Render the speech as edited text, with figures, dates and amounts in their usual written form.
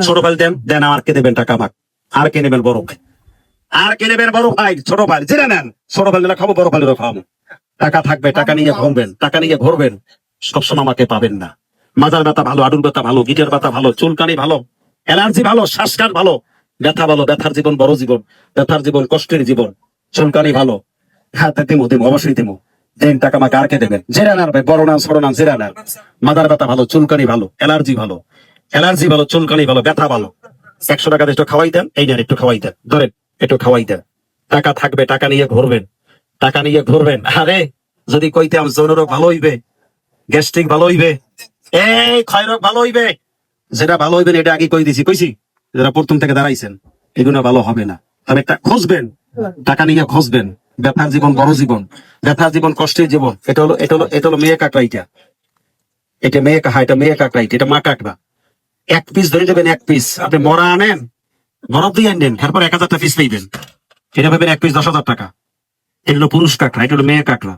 ছোট ভাই দেন দেন, আর কে দেবেন টাকা আমাকে? আর কে নেবেন? বড় ভাই। আর কে নেবেন? বড় ভাই। ছোট ভাই জেনে নেন, ছোট ভাই খাবো, বড় ভাই খাবো। টাকা থাকবে, টাকা নিয়ে ঘুরবেন, টাকা নিয়ে ঘুরবেন, সবসময় আমাকে পাবেন না। মাজার ব্যথা ভালো, আডুর ব্যথা ভালো, গিটের ব্যথা ভালো, চুলকানি ভালো, অ্যালার্জি ভালো, শ্বাসকার ভালো, ব্যথা ভালো। ব্যথার জীবন বড় জীবন, ব্যথার জীবন কষ্টের জীবন। চুলকানি ভালো, হ্যাঁ দিমো দিমো, অবশ্যই দিমো। দেন টাকা আমাকে আর কে দেবেন? জেরা নার ভাই, বড় নাম ছোট নাম জেরা নার। মাদার ব্যথা ভালো, চুলকানি ভালো, অ্যালার্জি ভালো, অ্যালার্জি ভালো, চুলকানি ভালো, ব্যথা ভালো। 100 টাকা দিয়ে একটু খাওয়াই দেন, এই নেন একটু খাওয়াই দেন, ধরেন একটু খাওয়াই দেন। টাকা থাকবে, টাকা নিয়ে ঘুরবেন, টাকা নিয়ে ঘুরবেন। আরে যদি কইতাম যৌন রোগ ভালো হইবে, গ্যাস্ট্রিক ভালো হইবে, এই ক্ষয় রোগ ভালো হইবে, যেটা ভালো হইবে এটা আগে কই দিছি, কইছি যারা প্রথম থেকে দাঁড়াইছেন এগুলো ভালো হবে না। তবে একটা খুঁজবেন, টাকা নিয়ে খুঁজবেন। ব্যথার জীবন বড় জীবন, ব্যথার জীবন কষ্টের জীবন। এটা হলো মেয়ে কাকড়া। এটা মেয়ে কাহা, এটা মেয়ে কাকড়া, এটা মা কাকড়া। 1 পিস ধরে দেবেন, 1 পিস। আপনি মরা আনেন, বরফ দিয়ে আনেন, তারপর 1000টা পিস পেইবেন। এটা ভাবেন 1 পিস 10,000 টাকা। এটা হলো পুরুষ কাকড়া, এটা হলো মেয়ে কাকড়া।